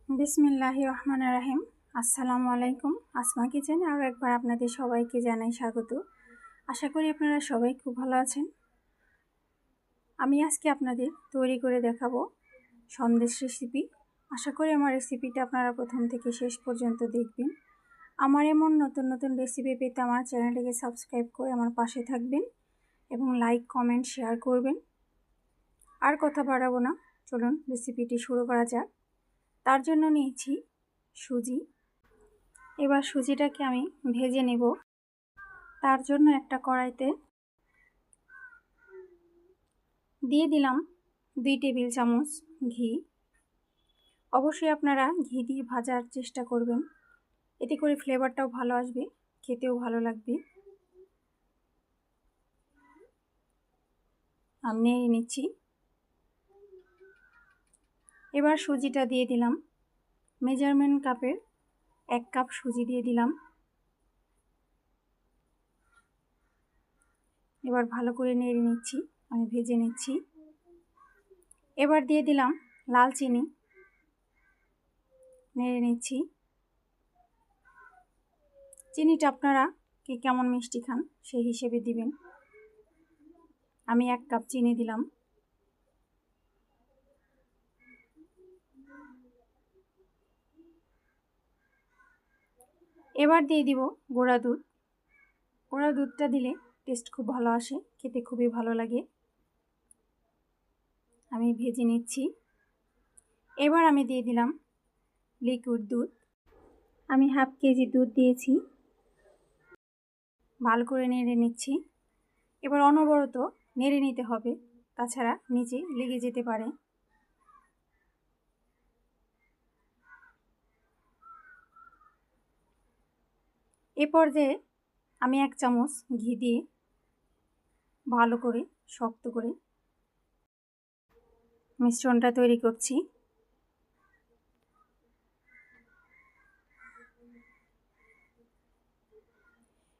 বিসমিল্লাহির রহমানির রহিম। আসসালামু আলাইকুম। আসমা কিচেনে আরও একবার আপনাদের সবাইকে জানাই স্বাগত। আশা করি আপনারা সবাই খুব ভালো আছেন। আমি আজকে আপনাদের তৈরি করে দেখাবো সন্দেশ রেসিপি। আশা করি আমার রেসিপিটা আপনারা প্রথম থেকে শেষ পর্যন্ত দেখবেন। আমার এমন নতুন নতুন রেসিপি পেতে আমার চ্যানেলটিকে সাবস্ক্রাইব করে আমার পাশে থাকবেন এবং লাইক কমেন্ট শেয়ার করবেন। আর কথা বাড়াবো না, চলুন রেসিপিটি শুরু করা যাক। তার জন্য নিয়েছি সুজি। এবার সুজিটাকে আমি ভেজে নেব। তার জন্য একটা কড়াইতে দিয়ে দিলাম 2 টেবিল চামচ ঘি। অবশ্যই আপনারা ঘি দিয়ে ভাজার চেষ্টা করবেন, এতে করে ফ্লেভারটাও ভালো আসবে, খেতেও ভালো লাগবে। আমি নেড়ে নিচ্ছি। এবার সুজিটা দিয়ে দিলাম। মেজারমেন্ট কাপের 1 কাপ সুজি দিয়ে দিলাম। এবার ভালো করে নেড়ে নিচ্ছি, আমি ভেজে নিচ্ছি। এবার দিয়ে দিলাম লাল চিনি, নেড়ে নিচ্ছি। চিনিটা আপনারা কে কেমন মিষ্টি খান সেই হিসেবে দিবেন। আমি 1 কাপ চিনি দিলাম। এবার দিয়ে দিব গুঁড়া দুধ। গুঁড়া দুধটা দিলে টেস্ট খুব ভালো আসে, খেতে খুবই ভালো লাগে। আমি ভেজে নিচ্ছি। এবার আমি দিয়ে দিলাম লিকুইড দুধ। আমি হাফ কেজি দুধ দিয়েছি। ভালো করে নেড়ে নিচ্ছি। এবার অনবরত নেড়ে নিতে হবে, তাছাড়া নিচে লেগে যেতে পারে। এ পর্যায়ে আমি 1 চামচ ঘি দিয়ে ভালো করে শক্ত করে মিশ্রণটা তৈরি করছি।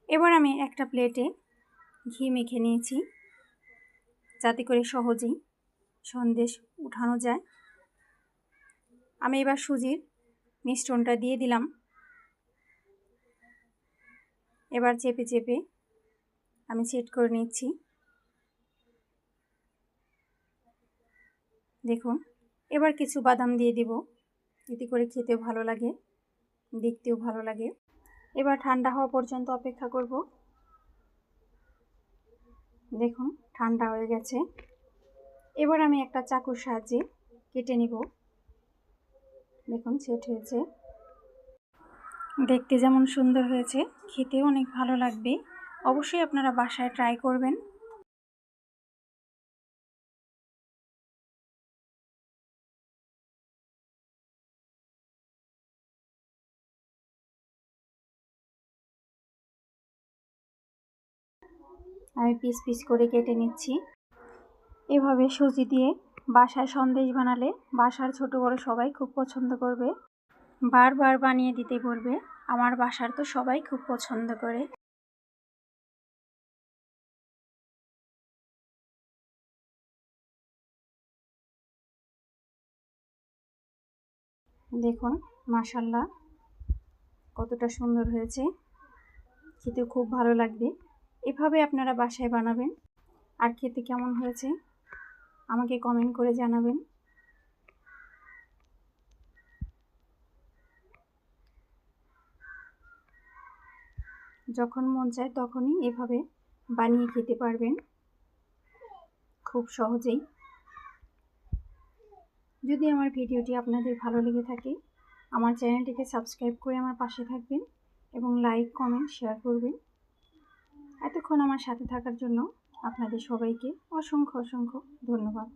এবার আমি একটা প্লেটে ঘি মেখে নিয়েছি, যাতে করে সহজেই সন্দেশ উঠানো যায়। আমি এবার সুজির মিশ্রণটা দিয়ে দিলাম। এবার চেপে চেপে আমি সেট করে নিচ্ছি। দেখুন, এবার কিছু বাদাম দিয়ে দিব, এতে করে খেতেও ভালো লাগে, দেখতেও ভালো লাগে। এবার ঠান্ডা হওয়া পর্যন্ত অপেক্ষা করব। দেখুন, ঠান্ডা হয়ে গেছে। এবার আমি একটা চাকুর সাহায্যে কেটে নিব। দেখুন, সেট হয়েছে। দেখতে যেমন সুন্দর হয়েছে, খেতেও অনেক ভালো লাগবে। অবশ্যই আপনারা বাসায় ট্রাই করবেন। আমি পিস পিস করে কেটে নিচ্ছি। এভাবে সুজি দিয়ে বাসায় সন্দেশ বানালে বাসার ছোট বড় সবাই খুব পছন্দ করবে, বারবার বানিয়ে দিতে বলবে। আমার বাসার তো সবাই খুব পছন্দ করে। দেখুন, মাশাআল্লাহ কতটা সুন্দর হয়েছে, খেতে খুব ভালো লাগবে। এভাবে আপনারা বাসায় বানাবেন, আর খেতে কেমন হয়েছে আমাকে কমেন্ট করে জানাবেন। যখন মন চায় তখনই এভাবে বানিয়ে খেতে পারবেন খুব সহজেই। যদি আমার ভিডিওটি আপনাদের ভালো লেগে থাকে, আমার চ্যানেলটিকে সাবস্ক্রাইব করে আমার পাশে থাকবেন এবং লাইক কমেন্ট শেয়ার করবেন। এতক্ষণ আমার সাথে থাকার জন্য আপনাদের সবাইকে অসংখ্য অসংখ্য ধন্যবাদ।